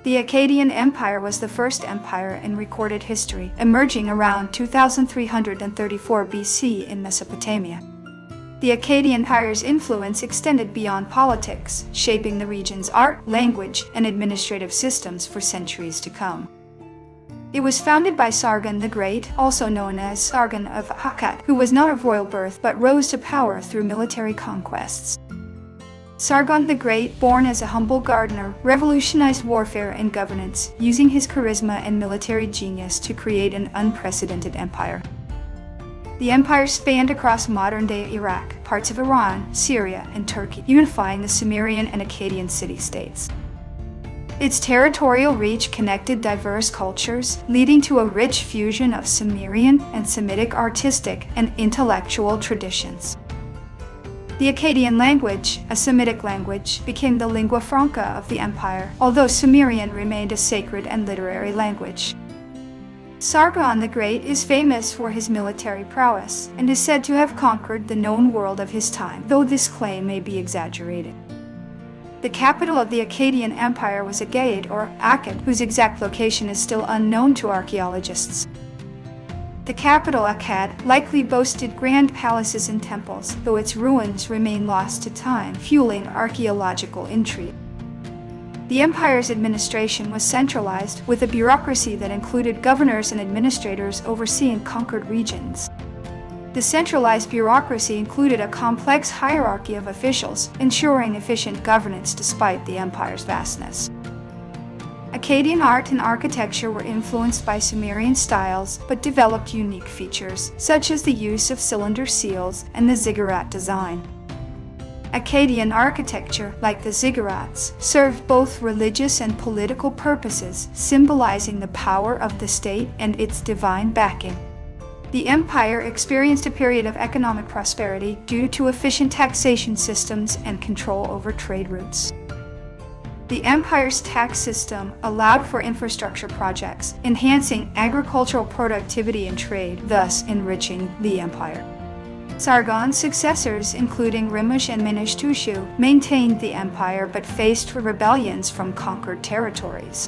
The Akkadian Empire was the first empire in recorded history, emerging around 2334 BC in Mesopotamia. The Akkadian Empire's influence extended beyond politics, shaping the region's art, language, and administrative systems for centuries to come. It was founded by Sargon the Great, also known as Sargon of Akkad, who was not of royal birth but rose to power through military conquests. Sargon the Great, born as a humble gardener, revolutionized warfare and governance, using his charisma and military genius to create an unprecedented empire. The empire spanned across modern-day Iraq, parts of Iran, Syria, and Turkey, unifying the Sumerian and Akkadian city-states. Its territorial reach connected diverse cultures, leading to a rich fusion of Sumerian and Semitic artistic and intellectual traditions. The Akkadian language, a Semitic language, became the lingua franca of the empire, although Sumerian remained a sacred and literary language. Sargon the Great is famous for his military prowess, and is said to have conquered the known world of his time, though this claim may be exaggerated. The capital of the Akkadian Empire was Akkad or Akkad, whose exact location is still unknown to archaeologists. The capital, Akkad, likely boasted grand palaces and temples, though its ruins remain lost to time, fueling archaeological intrigue. The empire's administration was centralized, with a bureaucracy that included governors and administrators overseeing conquered regions. The centralized bureaucracy included a complex hierarchy of officials, ensuring efficient governance despite the empire's vastness. Akkadian art and architecture were influenced by Sumerian styles, but developed unique features, such as the use of cylinder seals and the ziggurat design. Akkadian architecture, like the ziggurats, served both religious and political purposes, symbolizing the power of the state and its divine backing. The empire experienced a period of economic prosperity due to efficient taxation systems and control over trade routes. The empire's tax system allowed for infrastructure projects, enhancing agricultural productivity and trade, thus enriching the empire. Sargon's successors, including Rimush and Minishtushu, maintained the empire but faced rebellions from conquered territories.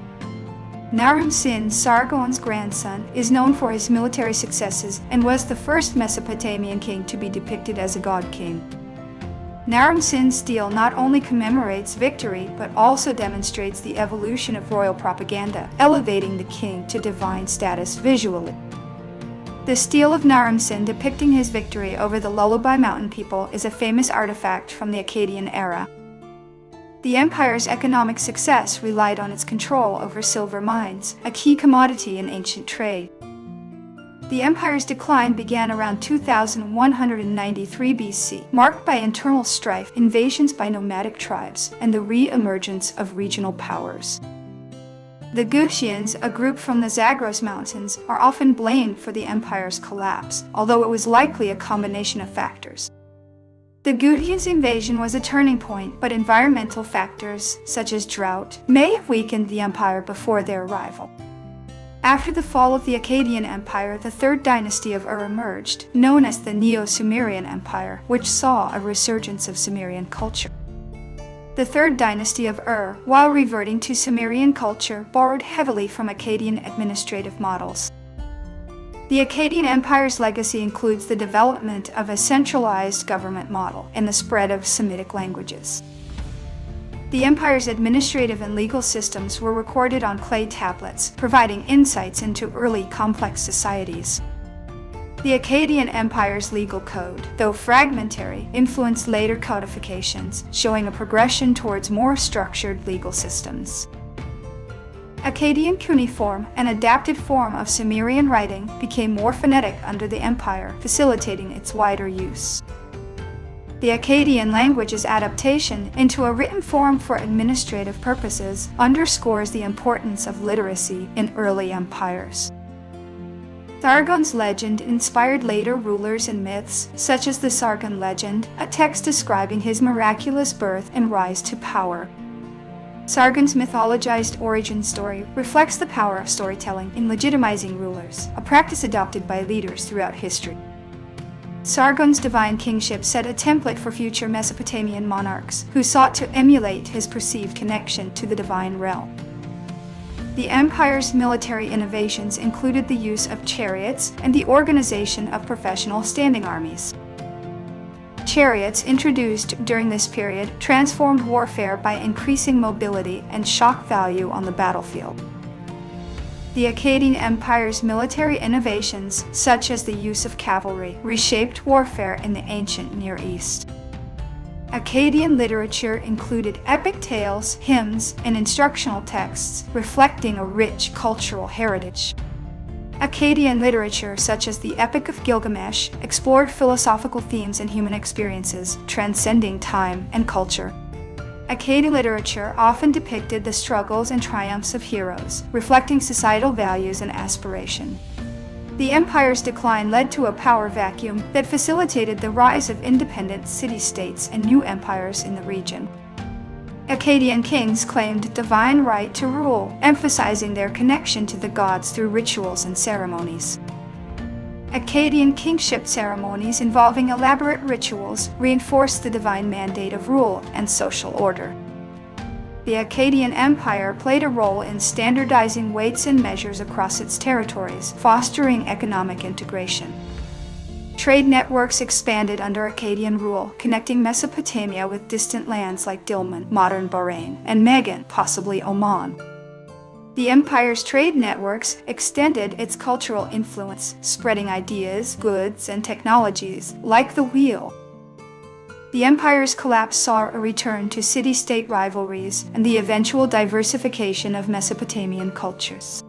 Naram-Sin, Sargon's grandson, is known for his military successes and was the first Mesopotamian king to be depicted as a god king. Naram-Sin's stele not only commemorates victory but also demonstrates the evolution of royal propaganda, elevating the king to divine status visually. The stele of Naram-Sin depicting his victory over the Lullaby Mountain people is a famous artifact from the Akkadian era. The empire's economic success relied on its control over silver mines, a key commodity in ancient trade. The empire's decline began around 2193 BC, marked by internal strife, invasions by nomadic tribes, and the re-emergence of regional powers. The Gutians, a group from the Zagros Mountains, are often blamed for the empire's collapse, although it was likely a combination of factors. The Gutians' invasion was a turning point, but environmental factors, such as drought, may have weakened the empire before their arrival. After the fall of the Akkadian Empire, the third dynasty of Ur emerged, known as the Neo-Sumerian Empire, which saw a resurgence of Sumerian culture. The third dynasty of Ur, while reverting to Sumerian culture, borrowed heavily from Akkadian administrative models. The Akkadian Empire's legacy includes the development of a centralized government model and the spread of Semitic languages. The empire's administrative and legal systems were recorded on clay tablets, providing insights into early complex societies. The Akkadian Empire's legal code, though fragmentary, influenced later codifications, showing a progression towards more structured legal systems. Akkadian cuneiform, an adapted form of Sumerian writing, became more phonetic under the empire, facilitating its wider use. The Akkadian language's adaptation into a written form for administrative purposes underscores the importance of literacy in early empires. Sargon's legend inspired later rulers and myths, such as the Sargon legend, a text describing his miraculous birth and rise to power. Sargon's mythologized origin story reflects the power of storytelling in legitimizing rulers, a practice adopted by leaders throughout history. Sargon's divine kingship set a template for future Mesopotamian monarchs, who sought to emulate his perceived connection to the divine realm. The empire's military innovations included the use of chariots and the organization of professional standing armies. Chariots introduced during this period transformed warfare by increasing mobility and shock value on the battlefield. The Akkadian Empire's military innovations, such as the use of cavalry, reshaped warfare in the ancient Near East. Akkadian literature included epic tales, hymns, and instructional texts, reflecting a rich cultural heritage. Akkadian literature, such as the Epic of Gilgamesh, explored philosophical themes and human experiences, transcending time and culture. Akkadian literature often depicted the struggles and triumphs of heroes, reflecting societal values and aspiration. The empire's decline led to a power vacuum that facilitated the rise of independent city-states and new empires in the region. Akkadian kings claimed divine right to rule, emphasizing their connection to the gods through rituals and ceremonies. Akkadian kingship ceremonies involving elaborate rituals reinforced the divine mandate of rule and social order. The Akkadian Empire played a role in standardizing weights and measures across its territories, fostering economic integration. Trade networks expanded under Akkadian rule, connecting Mesopotamia with distant lands like Dilmun, modern Bahrain, and Megan, possibly Oman. The empire's trade networks extended its cultural influence, spreading ideas, goods, and technologies, like the wheel. The empire's collapse saw a return to city-state rivalries and the eventual diversification of Mesopotamian cultures.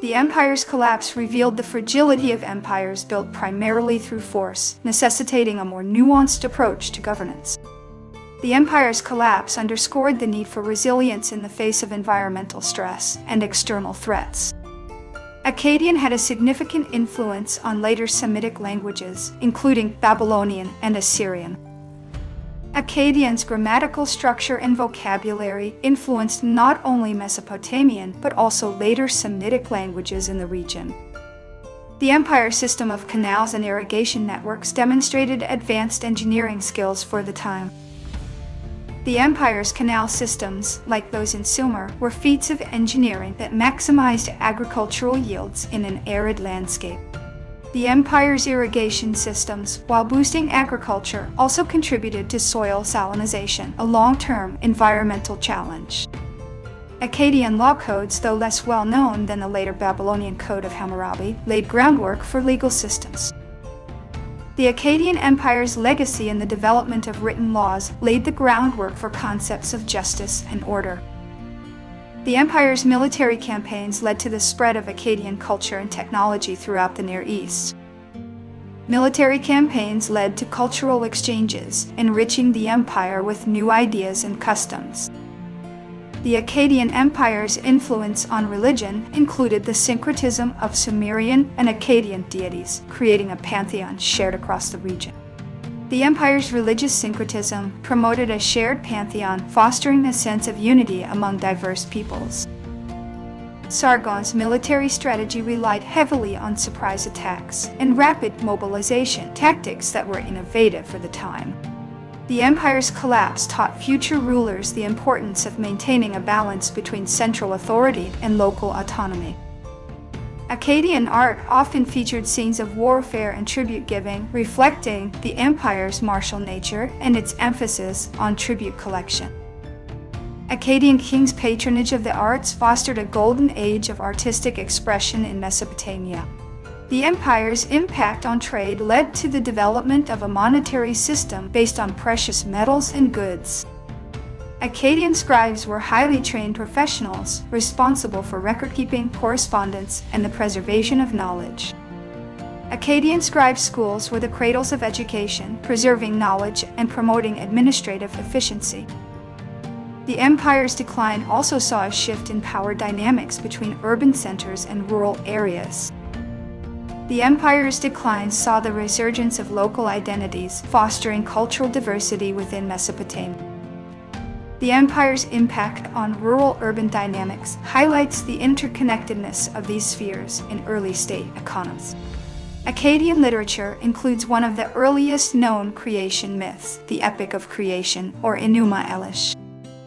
The empire's collapse revealed the fragility of empires built primarily through force, necessitating a more nuanced approach to governance. The empire's collapse underscored the need for resilience in the face of environmental stress and external threats. Akkadian had a significant influence on later Semitic languages, including Babylonian and Assyrian. Akkadian's grammatical structure and vocabulary influenced not only Mesopotamian but also later Semitic languages in the region. The empire's system of canals and irrigation networks demonstrated advanced engineering skills for the time. The empire's canal systems, like those in Sumer, were feats of engineering that maximized agricultural yields in an arid landscape. The empire's irrigation systems, while boosting agriculture, also contributed to soil salinization, a long-term environmental challenge. Akkadian law codes, though less well-known than the later Babylonian Code of Hammurabi, laid groundwork for legal systems. The Akkadian Empire's legacy in the development of written laws laid the groundwork for concepts of justice and order. The empire's military campaigns led to the spread of Akkadian culture and technology throughout the Near East. Military campaigns led to cultural exchanges, enriching the empire with new ideas and customs. The Akkadian Empire's influence on religion included the syncretism of Sumerian and Akkadian deities, creating a pantheon shared across the region. The empire's religious syncretism promoted a shared pantheon, fostering a sense of unity among diverse peoples. Sargon's military strategy relied heavily on surprise attacks and rapid mobilization, tactics that were innovative for the time. The empire's collapse taught future rulers the importance of maintaining a balance between central authority and local autonomy. Akkadian art often featured scenes of warfare and tribute-giving, reflecting the empire's martial nature and its emphasis on tribute collection. Akkadian kings' patronage of the arts fostered a golden age of artistic expression in Mesopotamia. The empire's impact on trade led to the development of a monetary system based on precious metals and goods. Akkadian scribes were highly trained professionals responsible for record-keeping, correspondence, and the preservation of knowledge. Akkadian scribe schools were the cradles of education, preserving knowledge and promoting administrative efficiency. The empire's decline also saw a shift in power dynamics between urban centers and rural areas. The empire's decline saw the resurgence of local identities, fostering cultural diversity within Mesopotamia. The empire's impact on rural-urban dynamics highlights the interconnectedness of these spheres in early state economies. Akkadian literature includes one of the earliest known creation myths, the Epic of Creation, or Enuma Elish.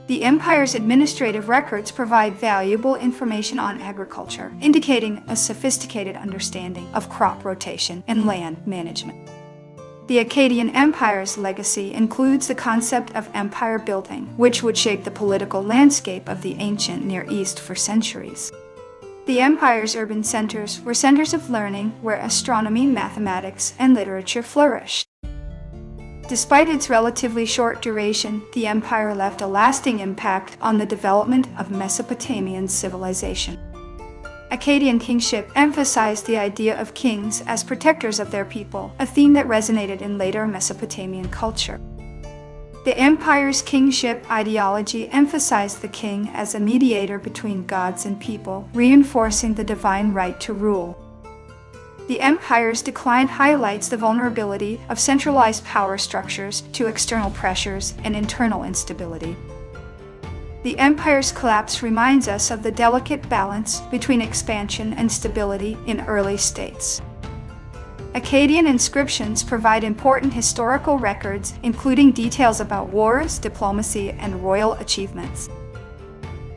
The empire's administrative records provide valuable information on agriculture, indicating a sophisticated understanding of crop rotation and land management. The Akkadian Empire's legacy includes the concept of empire building, which would shape the political landscape of the ancient Near East for centuries. The empire's urban centers were centers of learning where astronomy, mathematics, and literature flourished. Despite its relatively short duration, the empire left a lasting impact on the development of Mesopotamian civilization. Akkadian kingship emphasized the idea of kings as protectors of their people, a theme that resonated in later Mesopotamian culture. The empire's kingship ideology emphasized the king as a mediator between gods and people, reinforcing the divine right to rule. The empire's decline highlights the vulnerability of centralized power structures to external pressures and internal instability. The empire's collapse reminds us of the delicate balance between expansion and stability in early states. Akkadian inscriptions provide important historical records, including details about wars, diplomacy, and royal achievements.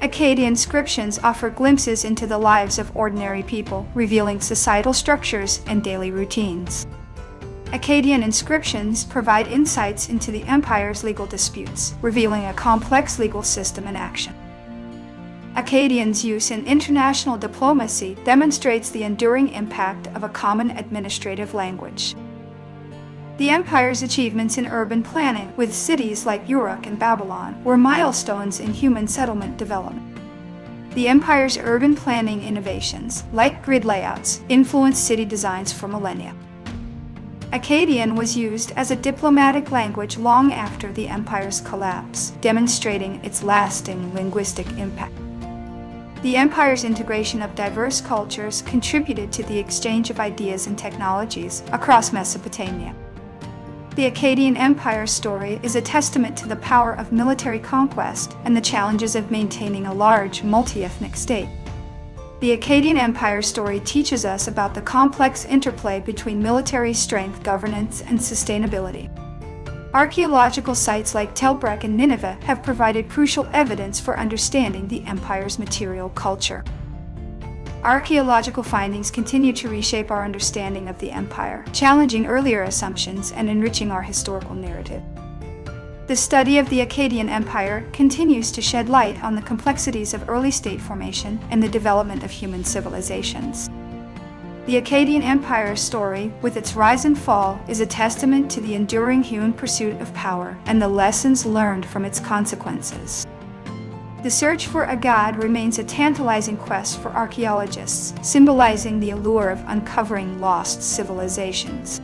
Akkadian inscriptions offer glimpses into the lives of ordinary people, revealing societal structures and daily routines. Akkadian inscriptions provide insights into the empire's legal disputes, revealing a complex legal system in action. Akkadians' use in international diplomacy demonstrates the enduring impact of a common administrative language. The empire's achievements in urban planning, with cities like Uruk and Babylon, were milestones in human settlement development. The empire's urban planning innovations, like grid layouts, influenced city designs for millennia. Akkadian was used as a diplomatic language long after the empire's collapse, demonstrating its lasting linguistic impact. The empire's integration of diverse cultures contributed to the exchange of ideas and technologies across Mesopotamia. The Akkadian Empire story is a testament to the power of military conquest and the challenges of maintaining a large, multi-ethnic state. The Akkadian Empire story teaches us about the complex interplay between military strength, governance, and sustainability. Archaeological sites like Trailblazers and Nineveh have provided crucial evidence for understanding the empire's material culture. Archaeological findings continue to reshape our understanding of the empire, challenging earlier assumptions and enriching our historical narrative. The study of the Akkadian Empire continues to shed light on the complexities of early state formation and the development of human civilizations. The Akkadian Empire story, with its rise and fall, is a testament to the enduring human pursuit of power and the lessons learned from its consequences. The search for Akkad remains a tantalizing quest for archaeologists, symbolizing the allure of uncovering lost civilizations.